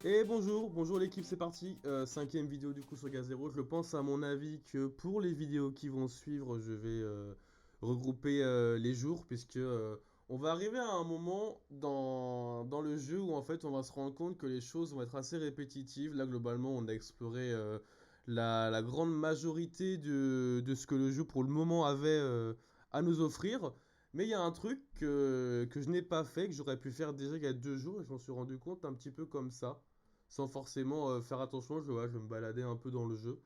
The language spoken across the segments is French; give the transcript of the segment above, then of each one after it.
Et bonjour l'équipe, c'est parti. Cinquième vidéo du coup sur Gazero. Je pense à mon avis que pour les vidéos qui vont suivre, je vais regrouper les jours puisque on va arriver à un moment dans le jeu où en fait on va se rendre compte que les choses vont être assez répétitives. Là globalement on a exploré la grande majorité de ce que le jeu pour le moment avait à nous offrir. Mais il y a un truc que je n'ai pas fait, que j'aurais pu faire déjà il y a 2 jours et je m'en suis rendu compte un petit peu comme ça sans forcément faire attention. Je me baladais un peu dans le jeu.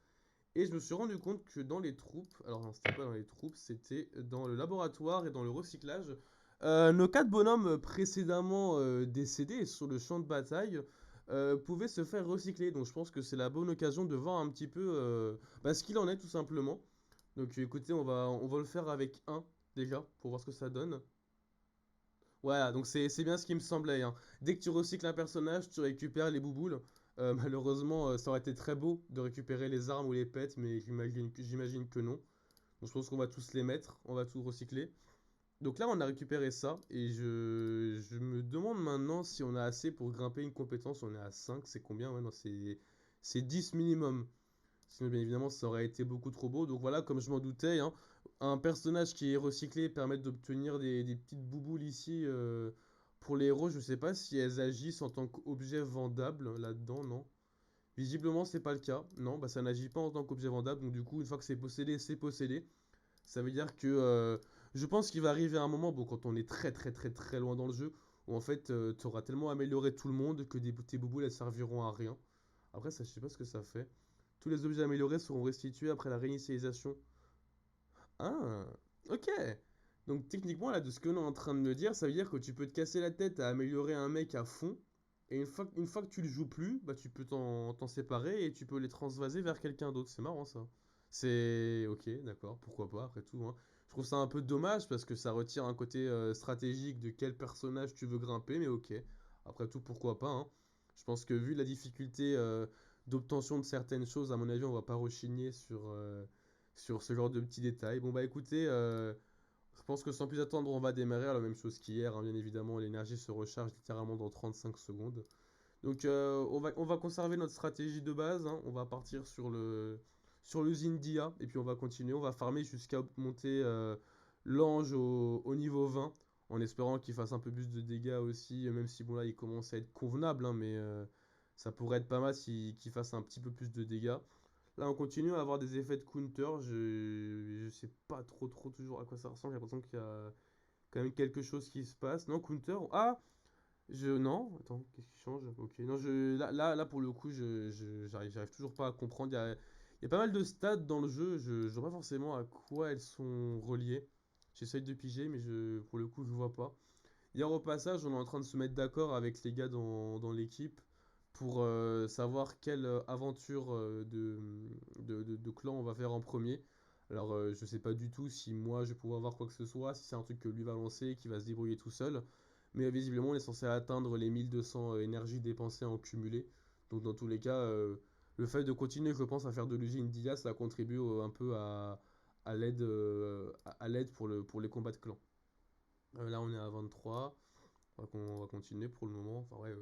Et je me suis rendu compte que dans les troupes, alors non, c'était pas dans les troupes, c'était dans le laboratoire et dans le recyclage, nos 4 bonhommes précédemment décédés sur le champ de bataille pouvaient se faire recycler. Donc je pense que c'est la bonne occasion de voir un petit peu ce qu'il en est tout simplement. Donc écoutez, on va le faire avec un déjà pour voir ce que ça donne. Voilà, donc c'est bien ce qui me semblait, hein. Dès que tu recycles un personnage, tu récupères les bouboules. Malheureusement, ça aurait été très beau de récupérer les armes ou les pets, mais j'imagine que non. Donc je pense qu'on va tous les mettre, on va tout recycler. Donc là, on a récupéré ça, et je me demande maintenant si on a assez pour grimper une compétence. On est à 5, c'est combien? Ouais, non, c'est 10 minimum. Sinon, bien évidemment, ça aurait été beaucoup trop beau. Donc voilà, comme je m'en doutais, hein, un personnage qui est recyclé permet d'obtenir des petites bouboules ici. Pour les héros, je sais pas si elles agissent en tant qu'objet vendable là-dedans, non? Visiblement, c'est pas le cas. Non, bah ça n'agit pas en tant qu'objet vendable. Donc du coup, une fois que c'est possédé, c'est possédé. Ça veut dire que je pense qu'il va arriver un moment, bon, quand on est très très très très loin dans le jeu, où en fait, tu auras tellement amélioré tout le monde que tes bouboules, elles serviront à rien. Après, ça, je sais pas ce que ça fait. Tous les objets améliorés seront restitués après la réinitialisation. Ah, ok. Donc techniquement, là, de ce que l'on est en train de me dire, ça veut dire que tu peux te casser la tête à améliorer un mec à fond, et une fois que tu le joues plus, bah tu peux t'en séparer et tu peux les transvaser vers quelqu'un d'autre. C'est marrant ça. C'est ok, d'accord, pourquoi pas, après tout, hein. Je trouve ça un peu dommage parce que ça retire un côté stratégique de quel personnage tu veux grimper, mais ok. Après tout, pourquoi pas, hein. Je pense que vu la difficulté d'obtention de certaines choses, à mon avis, on va pas rechigner sur ce genre de petits détails. Bon bah écoutez, je pense que sans plus attendre, on va démarrer. La même chose qu'hier, hein, bien évidemment, l'énergie se recharge littéralement dans 35 secondes. Donc on va conserver notre stratégie de base, hein. On va partir sur l'usine d'IA et puis on va continuer. On va farmer jusqu'à monter l'ange au niveau 20 en espérant qu'il fasse un peu plus de dégâts aussi, même si bon là il commence à être convenable, hein, mais ça pourrait être pas mal qu'il fasse un petit peu plus de dégâts. Là, on continue à avoir des effets de counter. Je sais pas trop toujours à quoi ça ressemble. J'ai l'impression qu'il y a quand même quelque chose qui se passe. Non, counter. Ah! Non, attends, qu'est-ce qui change? Ok, non, là pour le coup, j'arrive toujours pas à comprendre. Il y a pas mal de stats dans le jeu. Je vois pas forcément à quoi elles sont reliées. J'essaye de piger, mais pour le coup, je vois pas. Hier, au passage, on est en train de se mettre d'accord avec les gars dans l'équipe pour savoir quelle aventure de clan on va faire en premier. Alors, je sais pas du tout si moi je vais pouvoir voir quoi que ce soit, si c'est un truc que lui va lancer, qui va se débrouiller tout seul. Mais visiblement, on est censé atteindre les 1200 énergies dépensées en cumulé. Donc, dans tous les cas, le fait de continuer, je pense, à faire de l'usine d'IA, ça contribue un peu à l'aide à l'aide pour les combats de clan. Là, on est à 23. On va continuer pour le moment. Enfin, ouais,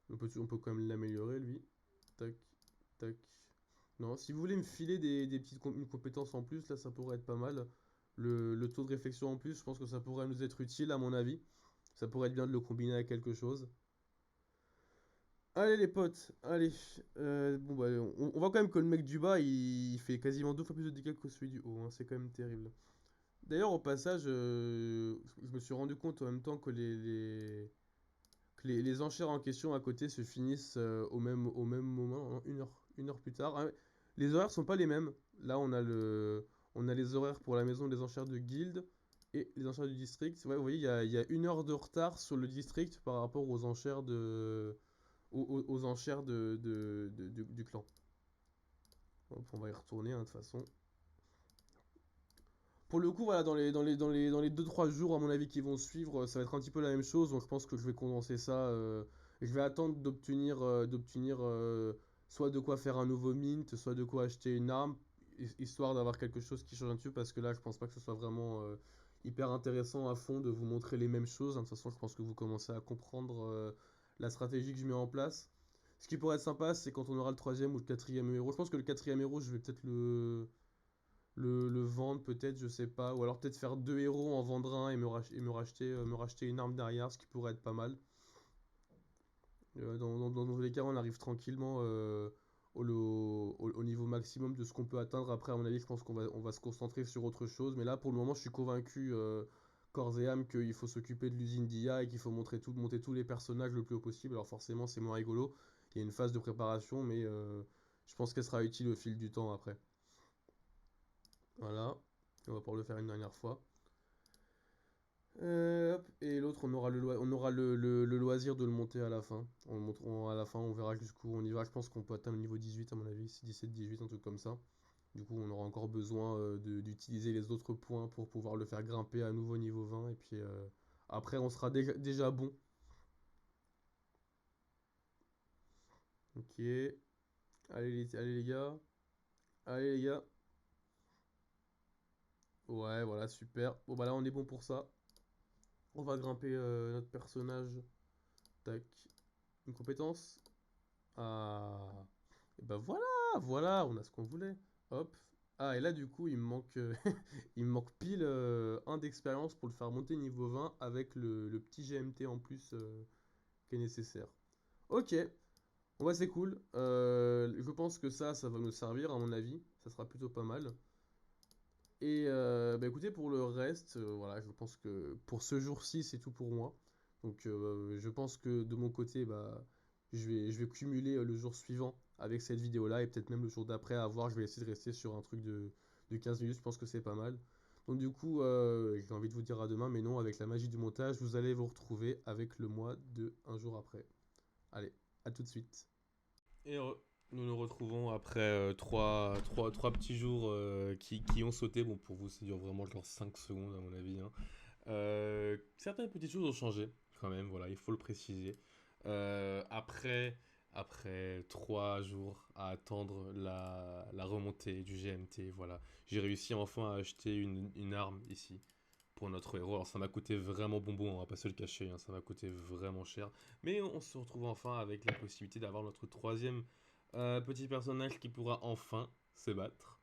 on peut quand même l'améliorer, lui. Tac, tac. Non, si vous voulez me filer une compétence en plus, là, ça pourrait être pas mal. Le taux de réflexion en plus, je pense que ça pourrait nous être utile, à mon avis. Ça pourrait être bien de le combiner avec quelque chose. Allez, les potes, allez. Bon, bah, on voit quand même que le mec du bas, il fait quasiment 2 fois plus de dégâts que celui du haut, hein. C'est quand même terrible. D'ailleurs, au passage, je me suis rendu compte en même temps que les enchères en question à côté se finissent au même moment, hein, une heure plus tard. Ah, les horaires sont pas les mêmes. Là, on a les horaires pour la maison des enchères de guild et les enchères du district. Ouais, vous voyez, il y a 1 heure de retard sur le district par rapport aux enchères du clan. Hop, on va y retourner, hein, de toute façon. Pour le coup, voilà, dans les 2-3 jours, à mon avis, qui vont suivre, ça va être un petit peu la même chose. Donc, je pense que je vais condenser ça. Je vais attendre d'obtenir soit de quoi faire un nouveau mint, soit de quoi acheter une arme, histoire d'avoir quelque chose qui change un petit peu. Parce que là, je pense pas que ce soit vraiment hyper intéressant à fond de vous montrer les mêmes choses, hein. De toute façon, je pense que vous commencez à comprendre la stratégie que je mets en place. Ce qui pourrait être sympa, c'est quand on aura le troisième ou le quatrième héros. Je pense que le quatrième héros, je vais peut-être le vendre, peut-être, je sais pas. Ou alors peut-être faire deux héros, en vendre un et me racheter une arme derrière, ce qui pourrait être pas mal. Dans tous les cas, on arrive tranquillement au niveau maximum de ce qu'on peut atteindre. Après, à mon avis, je pense on va se concentrer sur autre chose. Mais là, pour le moment, je suis convaincu, corps et âme, qu'il faut s'occuper de l'usine d'IA et qu'il faut monter tous les personnages le plus haut possible. Alors forcément, c'est moins rigolo. Il y a une phase de préparation, mais je pense qu'elle sera utile au fil du temps après. Voilà. On va pouvoir le faire une dernière fois. Hop, et l'autre, on aura le loisir de le monter à la fin. À la fin, on verra jusqu'où on y va. Je pense qu'on peut atteindre le niveau 18 à mon avis, 17-18, un truc comme ça. Du coup, on aura encore besoin d'utiliser les autres points pour pouvoir le faire grimper à nouveau niveau 20. Et puis après, on sera déjà bon. Ok. Allez les gars. Allez les gars. Ouais, voilà, super. Bon, bah là, on est bon pour ça. On va grimper notre personnage. Tac. Une compétence. Ah. Et bah voilà, on a ce qu'on voulait. Hop. Ah, et là, du coup, il me manque, il me manque pile un d'expérience pour le faire monter niveau 20 avec le petit GMT en plus qui est nécessaire. Ok, bon, bah, c'est cool. Je pense que ça va nous servir, à mon avis. Ça sera plutôt pas mal. Et bah, écoutez, pour le reste, voilà, je pense que pour ce jour-ci, c'est tout pour moi. Donc, je pense que de mon côté, bah, je vais cumuler le jour suivant avec cette vidéo-là et peut-être même le jour d'après à voir. Je vais essayer de rester sur un truc de 15 minutes. Je pense que c'est pas mal. Donc, du coup, j'ai envie de vous dire à demain, mais non, avec la magie du montage, vous allez vous retrouver avec le mois de un jour après. Allez, à tout de suite. Et nous nous retrouvons après trois petits jours qui ont sauté. Bon, pour vous, ça dure vraiment genre 5 secondes à mon avis, hein. Certaines petites choses ont changé, quand même, voilà, il faut le préciser. Euh, après, après 3 jours à attendre la remontée du GMT, voilà, j'ai réussi enfin à acheter une arme ici pour notre héros. Alors ça m'a coûté vraiment bonbon, on va pas se le cacher, hein, ça m'a coûté vraiment cher. Mais on se retrouve enfin avec la possibilité d'avoir notre troisième petit personnage qui pourra enfin se battre.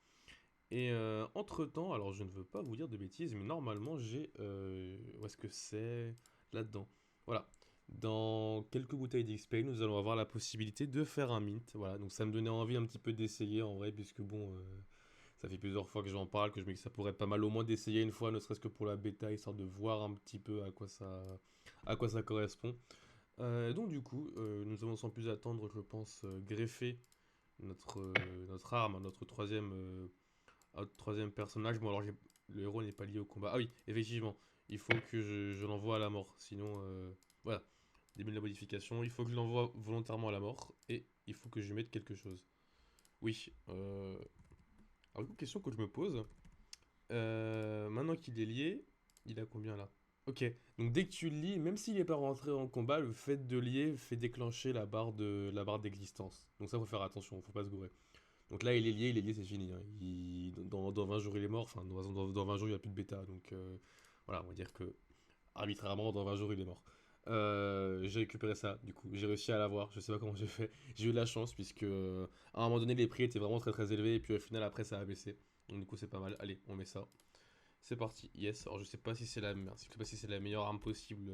Et entre-temps, alors je ne veux pas vous dire de bêtises, mais normalement j'ai... où est-ce que c'est? Là-dedans. Voilà. Dans quelques bouteilles d'XP, nous allons avoir la possibilité de faire un mint. Voilà, donc ça me donnait envie un petit peu d'essayer en vrai, puisque bon, ça fait plusieurs fois que j'en parle, que je me dis que ça pourrait être pas mal au moins d'essayer une fois, ne serait-ce que pour la bêta, histoire de voir un petit peu à quoi ça correspond. Donc du coup, nous allons sans plus attendre, je pense, greffer notre arme, notre troisième personnage. Bon, alors le héros n'est pas lié au combat. Ah oui, effectivement, il faut que je l'envoie à la mort. Sinon, voilà, début de la modification, il faut que je l'envoie volontairement à la mort et il faut que je lui mette quelque chose. Oui, alors, une question que je me pose, maintenant qu'il est lié, il a combien là? Ok, donc dès que tu le lies, même s'il n'est pas rentré en combat, le fait de lier fait déclencher la barre d'existence. Donc ça, faut faire attention, faut pas se gourer. Donc là, il est lié, c'est fini, hein. Dans 20 jours, il est mort. Enfin, dans 20 jours, il n'y a plus de bêta. Donc voilà, on va dire que arbitrairement, dans 20 jours, il est mort. J'ai récupéré ça, du coup. J'ai réussi à l'avoir. Je sais pas comment j'ai fait. J'ai eu de la chance, puisque à un moment donné, les prix étaient vraiment très très élevés. Et puis au final, après, ça a baissé. Donc du coup, c'est pas mal. Allez, on met ça. C'est parti. Yes. Alors, je sais pas si c'est je sais pas si c'est la meilleure arme possible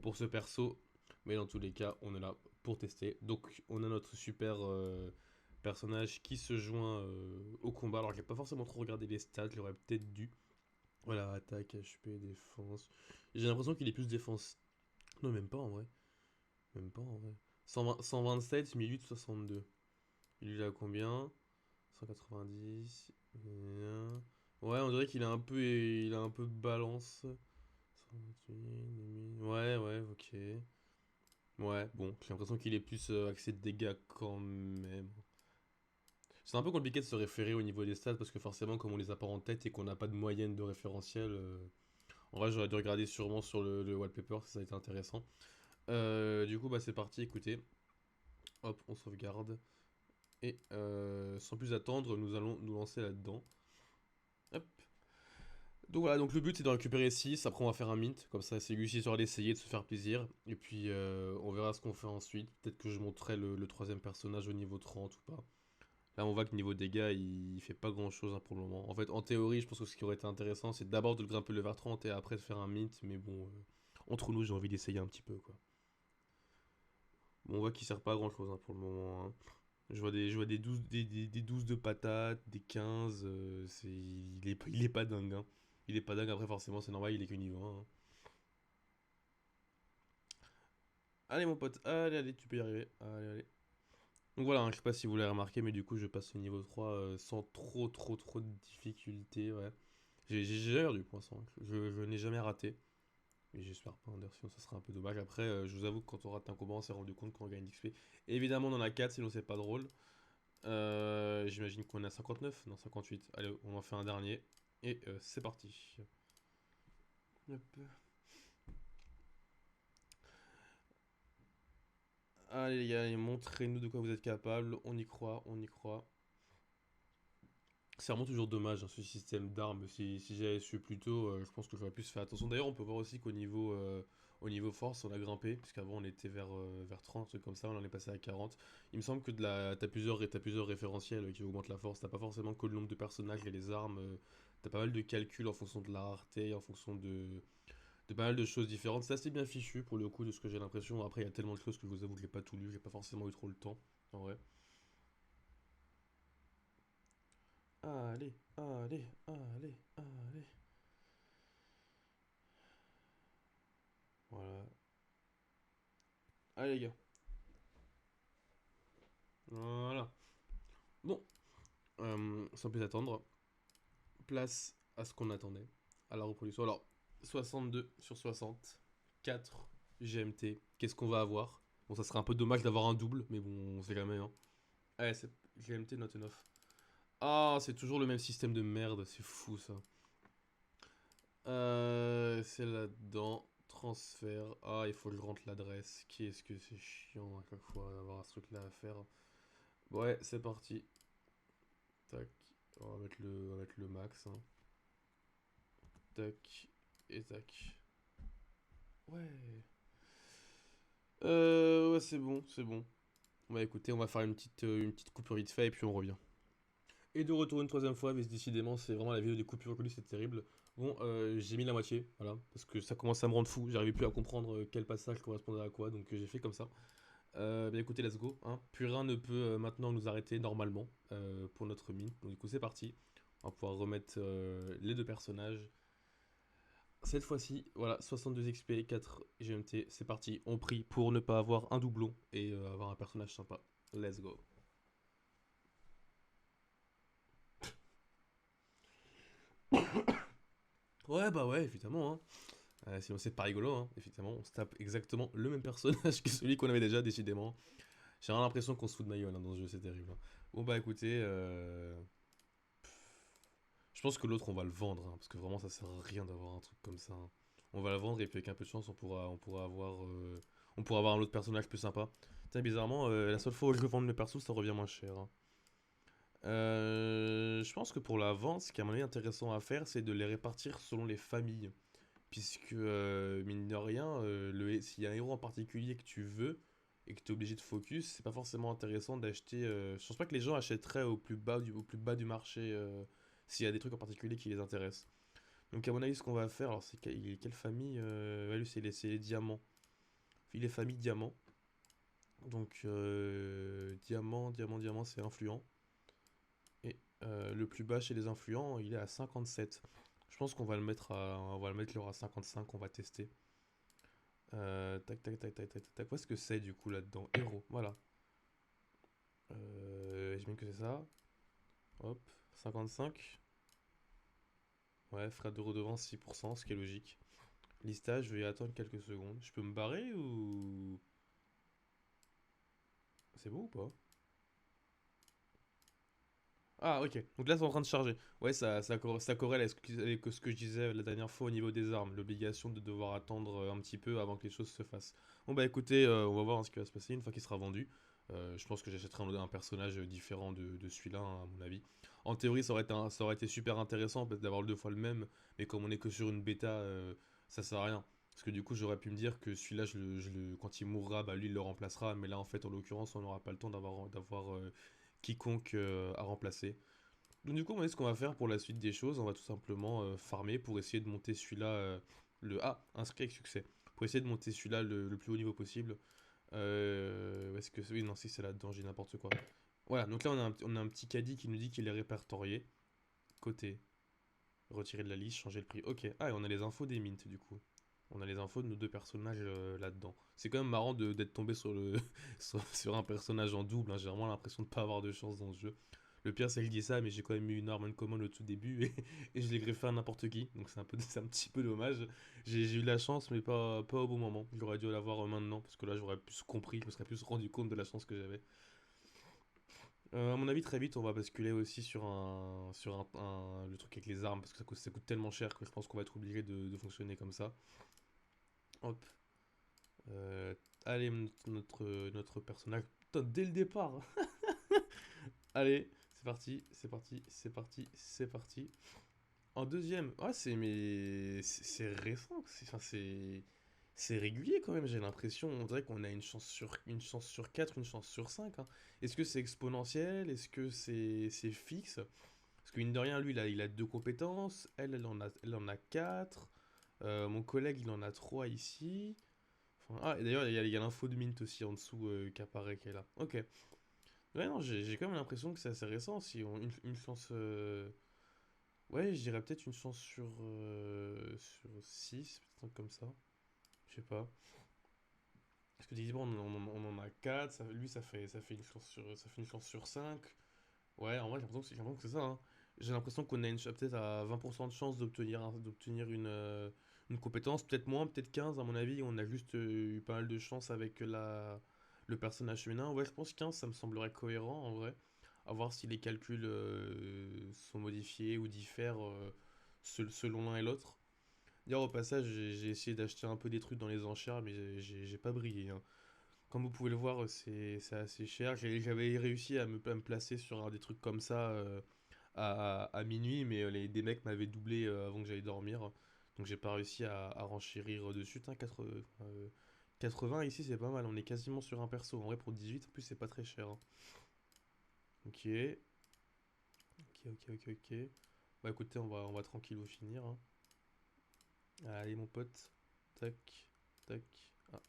pour ce perso. Mais dans tous les cas, on est là pour tester. Donc, on a notre super personnage qui se joint au combat. Alors, j'ai pas forcément trop regardé les stats. J'aurais peut-être dû. Voilà, attaque, HP, défense. J'ai l'impression qu'il est plus défense. Non, même pas en vrai. Même pas en vrai. 127, 1862. Il est à combien? 190. Ouais, on dirait il a un peu de balance. 128, ouais, ouais, ok. Ouais, bon, j'ai l'impression qu'il est plus axé de dégâts quand même. C'est un peu compliqué de se référer au niveau des stats parce que forcément, comme on les a pas en tête et qu'on n'a pas de moyenne de référentiel, en vrai, j'aurais dû regarder sûrement sur le wallpaper si ça a été intéressant. Du coup, bah c'est parti, écoutez. Hop, on sauvegarde. Et sans plus attendre, nous allons nous lancer là-dedans. Hop. Donc voilà, donc le but c'est de récupérer 6, après on va faire un mint, comme ça c'est lui histoire d'essayer de se faire plaisir, et puis on verra ce qu'on fait ensuite, peut-être que je monterai le troisième personnage au niveau 30 ou pas. Là on voit que niveau dégâts il fait pas grand chose pour le moment. En fait en théorie je pense que ce qui aurait été intéressant c'est d'abord de le grimper le vers 30 et après de faire un mint, mais bon, entre nous j'ai envie d'essayer un petit peu quoi. Bon on voit qu'il sert pas à grand chose pour le moment, hein. Je vois des 12, des 12 de patates, des 15, il est pas dingue, hein. Il est pas dingue, après forcément c'est normal, il est que niveau 1, hein. Allez mon pote, allez, allez, tu peux y arriver. Allez, allez. Donc voilà, hein, je sais pas si vous l'avez remarqué, mais du coup je passe au niveau 3 sans trop de difficultés, ouais. J'ai jamais perdu pour l'instant, je n'ai jamais raté. Et j'espère pas, d'ailleurs, sinon ça serait un peu dommage. Après, je vous avoue que quand on rate un combat, on s'est rendu compte qu'on gagne d'XP. Évidemment, on en a 4, sinon c'est pas drôle. J'imagine qu'on est à 59, non 58. Allez, on en fait un dernier. Et c'est parti. Hop. Allez les gars, allez, montrez-nous de quoi vous êtes capable. On y croit, on y croit. C'est vraiment toujours dommage, hein, ce système d'armes. Si j'avais su plus tôt, je pense que j'aurais pu se faire attention. D'ailleurs, on peut voir aussi au niveau force, on a grimpé, puisqu'avant on était vers 30, un truc comme ça, on en est passé à 40. Il me semble que t'as plusieurs référentiels qui augmentent la force. T'as pas forcément que le nombre de personnages et les armes. T'as pas mal de calculs en fonction de la rareté, en fonction de pas mal de choses différentes. C'est assez bien fichu pour le coup de ce que j'ai l'impression. Après, il y a tellement de choses que je vous avoue que j'ai pas tout lu, j'ai pas forcément eu trop le temps, en vrai. Allez, allez, allez, allez. Voilà. Allez les gars. Voilà. Bon, sans plus attendre, place à ce qu'on attendait, à la reproduction. Alors, 62 sur 60, 4 GMT. Qu'est-ce qu'on va avoir? Bon, ça serait un peu dommage d'avoir un double, mais bon, on sait jamais, hein. Ouais, c'est GMT not enough. Ah, c'est toujours le même système de merde, c'est fou ça. C'est là-dedans. Transfert. Ah, il faut que je rentre l'adresse. Qu'est-ce que c'est chiant à chaque fois d'avoir ce truc-là à faire. Ouais, c'est parti. Tac. On va mettre le max, hein. Tac. Et tac. Ouais. Ouais, c'est bon, c'est bon. Bah écoutez, on va faire une petite coupure vite fait et puis on revient. Et de retour une troisième fois, mais décidément, c'est vraiment la vidéo des coupures reconnues, c'est terrible. Bon, j'ai mis la moitié, voilà, parce que ça commence à me rendre fou. J'arrivais plus à comprendre quel passage correspondait à quoi, donc j'ai fait comme ça. Bien écoutez, let's go, hein. Plus rien ne peut maintenant nous arrêter normalement pour notre mine. Donc du coup, c'est parti. On va pouvoir remettre les deux personnages. Cette fois-ci, voilà, 62 XP, 4 GMT, c'est parti. On prie pour ne pas avoir un doublon et avoir un personnage sympa. Let's go. Ouais, bah ouais, évidemment, hein. Sinon, c'est pas rigolo, hein. Effectivement, on se tape exactement le même personnage que celui qu'on avait déjà, décidément. J'ai vraiment l'impression qu'on se fout de ma gueule hein, dans ce jeu, c'est terrible, hein. Bon, bah écoutez, je pense que l'autre, on va le vendre, hein, parce que vraiment, ça sert à rien d'avoir un truc comme ça, hein. On va le vendre et puis avec un peu de chance, on pourra avoir un autre personnage plus sympa. Tiens, bizarrement, la seule fois où je veux vendre mes persos, ça revient moins cher, hein. Je pense que pour la vente, ce qui est à mon avis intéressant à faire, c'est de les répartir selon les familles. Puisque, mine de rien, s'il y a un héros en particulier que tu veux et que tu es obligé de focus, c'est pas forcément intéressant d'acheter. Je pense pas que les gens achèteraient au plus bas du marché s'il y a des trucs en particulier qui les intéressent. Donc, à mon avis, ce qu'on va faire, alors, quelle famille ouais, lui, c'est les diamants. Il est famille diamant. Donc, diamant, c'est influent. Et le plus bas chez les influents, il est à 57. Je pense on va le mettre à 55, on va tester. Tac. Où est-ce que c'est du coup là-dedans? Héros, voilà. J'imagine que c'est ça. Hop, 55. Ouais, frais de redevance 6%, ce qui est logique. Listage, je vais attendre quelques secondes. Je peux me barrer ou. C'est bon ou pas? Ah, ok. Donc là, c'est en train de charger. Ouais, ça corrèle avec ce que je disais la dernière fois au niveau des armes. L'obligation de devoir attendre un petit peu avant que les choses se fassent. Bon, bah écoutez, on va voir ce qui va se passer une fois qu'il sera vendu. Je pense que j'achèterai un personnage différent de celui-là, hein, à mon avis. En théorie, ça aurait été super intéressant peut-être d'avoir deux fois le même, mais comme on est que sur une bêta, ça sert à rien. Parce que du coup, j'aurais pu me dire que celui-là, quand il mourra, bah, lui, il le remplacera. Mais là, en fait, en l'occurrence, on n'aura pas le temps d'avoir quiconque à remplacer. Donc du coup, ce qu'on va faire pour la suite des choses, on va tout simplement farmer pour essayer de monter celui-là, inscrit avec succès, pour essayer de monter celui-là le plus haut niveau possible. Est-ce que oui, non, si c'est là-dedans, j'ai n'importe quoi. Voilà, donc là on a un petit caddie qui nous dit qu'il est répertorié. Côté, retirer de la liste, changer le prix. Ok, ah et on a les infos des mints du coup. On a les infos de nos deux personnages là-dedans. C'est quand même marrant d'être tombé sur sur un personnage en double, hein. J'ai vraiment l'impression de pas avoir de chance dans ce jeu. Le pire, c'est que je dis ça, mais j'ai quand même eu une arme uncommon au tout début et je l'ai greffé à n'importe qui. Donc c'est un petit peu dommage. J'ai eu de la chance, mais pas au bon moment. J'aurais dû l'avoir maintenant, parce que là, j'aurais plus compris, je me serais plus rendu compte de la chance que j'avais. À mon avis, très vite, on va basculer aussi le truc avec les armes, parce que ça coûte tellement cher que je pense qu'on va être obligé de fonctionner comme ça. Hop. Euh, allez, notre personnage. Putain, dès le départ. Allez, c'est parti, c'est parti, c'est parti, c'est parti. En deuxième, ouais, c'est récent, c'est régulier quand même, j'ai l'impression. On dirait qu'on a une chance sur 4, une chance sur 5, hein. Est-ce que c'est exponentiel? Est-ce que c'est fixe? Parce que mine de rien, lui, il a deux compétences, elle en a 4. Mon collègue, il en a 3 ici. Enfin, ah, et d'ailleurs, il y a l'info de Mint aussi en dessous qui apparaît, qui est là. Ok. Ouais, non, j'ai quand même l'impression que c'est assez récent. Si on, une chance. Ouais, je dirais peut-être une chance sur 6 peut-être un truc comme ça. Je sais pas. Parce que visiblement, on en a 4 lui, ça fait une chance sur 5. Ouais, en vrai, j'ai l'impression que c'est ça, hein. J'ai l'impression qu'on a peut-être à 20% de chance d'obtenir une compétence, peut-être moins, peut-être 15 à mon avis. On a juste eu pas mal de chance avec le personnage féminin. Ouais, je pense 15 ça me semblerait cohérent en vrai. À voir si les calculs sont modifiés ou diffèrent selon l'un et l'autre. D'ailleurs, au passage, j'ai essayé d'acheter un peu des trucs dans les enchères, mais j'ai pas brillé, hein. Comme vous pouvez le voir, c'est assez cher. J'avais réussi à me placer sur un des trucs comme ça à minuit, mais des mecs m'avaient doublé avant que j'aille dormir. Donc j'ai pas réussi à renchérir dessus. Putain, 80 ici, c'est pas mal. On est quasiment sur un perso. En vrai, pour 18, en plus, c'est pas très cher, hein. Ok, ok. Bah écoutez, on va tranquillement finir, hein. Allez, mon pote. Tac, tac. Ah.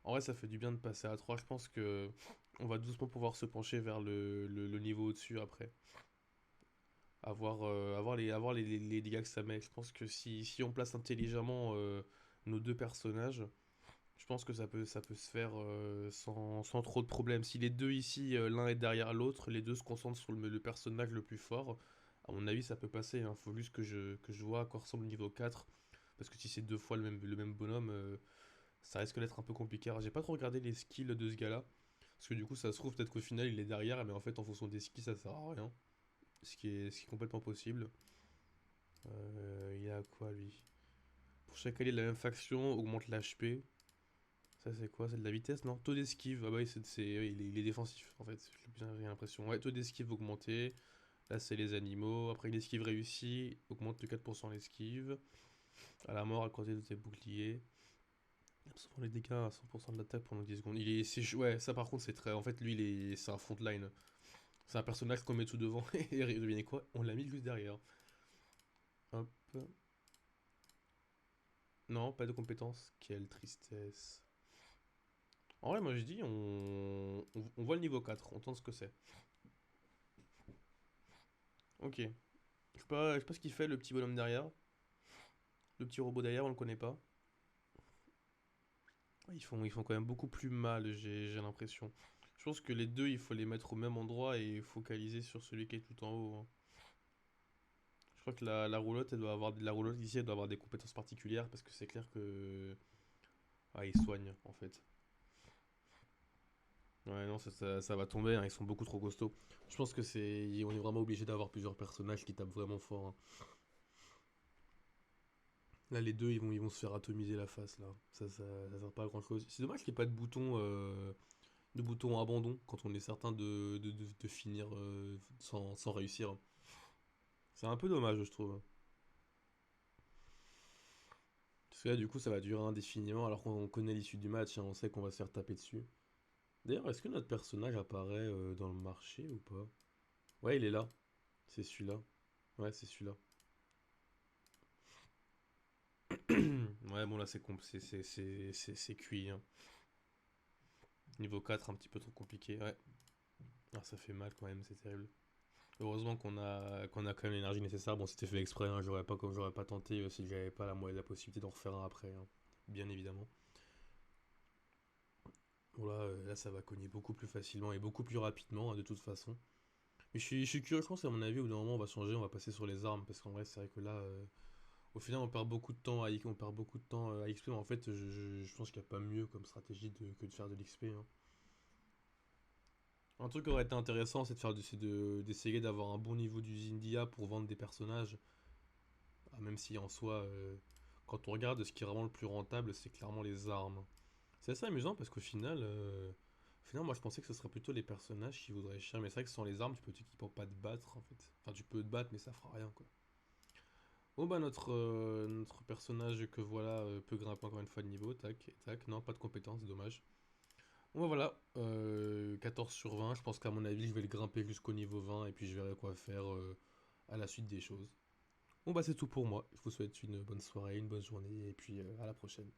En vrai, ça fait du bien de passer à 3. Je pense que on va doucement pouvoir se pencher vers le niveau au-dessus après. Avoir les dégâts que ça met. Je pense que si on place intelligemment nos deux personnages, je pense que ça peut se faire sans trop de problèmes. Si les deux ici, l'un est derrière l'autre, les deux se concentrent sur le personnage le plus fort, à mon avis, ça peut passer, hein. Faut juste que je vois à quoi ressemble le niveau 4. Parce que si c'est deux fois le même bonhomme, ça risque d'être un peu compliqué. Alors, j'ai pas trop regardé les skills de ce gars-là. Parce que du coup, ça se trouve, peut-être qu'au final, il est derrière, mais en fait, en fonction des skills, ça sert à rien. Ce qui est complètement possible. Il y a quoi, lui? Pour chaque allié de la même faction, augmente l'HP. Ça, c'est quoi? C'est de la vitesse, non? Taux d'esquive. Ah bah oui, oui, il est défensif, en fait. J'ai l'impression. Ouais, taux d'esquive augmenté. Là, c'est les animaux. Après, l'esquive réussie. Augmente de 4% l'esquive. À la mort, à côté de tes boucliers. Absorbant les dégâts à 100% de l'attaque pendant 10 secondes. Ouais, ça par contre, c'est très. En fait, lui, c'est un frontline. C'est un personnage qu'on met tout devant. Et devinez quoi? On l'a mis juste derrière. Hop. Non, pas de compétences. Quelle tristesse. En vrai, moi je dis, on voit le niveau 4, on tente ce que c'est. Ok. Je sais pas ce qu'il fait, le petit bonhomme derrière. Le petit robot derrière, on le connaît pas. Ils font quand même beaucoup plus mal, j'ai l'impression. Je pense que les deux, il faut les mettre au même endroit et focaliser sur celui qui est tout en haut, hein. Je crois que la roulotte, la roulotte ici, elle doit avoir des compétences particulières parce que c'est clair que. Ah, ils soignent en fait. Ouais, non, ça va tomber, hein, ils sont beaucoup trop costauds. Je pense que c'est. On est vraiment obligé d'avoir plusieurs personnages qui tapent vraiment fort, hein. Là, les deux, ils vont se faire atomiser la face, là. Ça sert pas à grand chose. C'est dommage qu'il n'y ait pas de bouton de bouton abandon quand on est certain de finir sans réussir. C'est un peu dommage, je trouve. Parce que là, du coup, ça va durer indéfiniment alors qu'on connaît l'issue du match, hein, on sait qu'on va se faire taper dessus. D'ailleurs, est-ce que notre personnage apparaît dans le marché ou pas? Ouais, il est là. C'est celui-là. Ouais, c'est celui-là. Ouais, bon, là, c'est cuit, hein. Niveau 4 un petit peu trop compliqué, ouais. Ah, ça fait mal quand même, c'est terrible. Heureusement qu'on a quand même l'énergie nécessaire. Bon, c'était fait exprès, hein, j'aurais pas tenté si j'avais pas la possibilité d'en refaire un après, hein, bien évidemment. Voilà, là, ça va cogner beaucoup plus facilement et beaucoup plus rapidement, hein, de toute façon. Mais je suis curieux, je pense à mon avis, au bout d'un moment, on va changer, on va passer sur les armes, parce qu'en vrai, c'est vrai que là, au final, on perd beaucoup de temps on perd beaucoup de temps à XP, mais en fait, je pense qu'il n'y a pas mieux comme stratégie que de faire de l'XP, hein. Un truc qui aurait été intéressant, d'essayer d'avoir un bon niveau d'usine d'IA pour vendre des personnages. Ah, même si en soi, quand on regarde ce qui est vraiment le plus rentable, c'est clairement les armes. C'est assez amusant parce qu'au final, moi je pensais que ce serait plutôt les personnages qui voudraient cher, mais c'est vrai que sans les armes, tu peux techniquement pas te battre en fait. Enfin, tu peux te battre, mais ça fera rien quoi. Bon bah notre personnage que voilà peut grimper encore une fois de niveau, tac, tac, non pas de compétences, dommage. Bon bah voilà, 14 sur 20, je pense qu'à mon avis je vais le grimper jusqu'au niveau 20 et puis je verrai quoi faire à la suite des choses. Bon bah c'est tout pour moi, je vous souhaite une bonne soirée, une bonne journée et puis à la prochaine.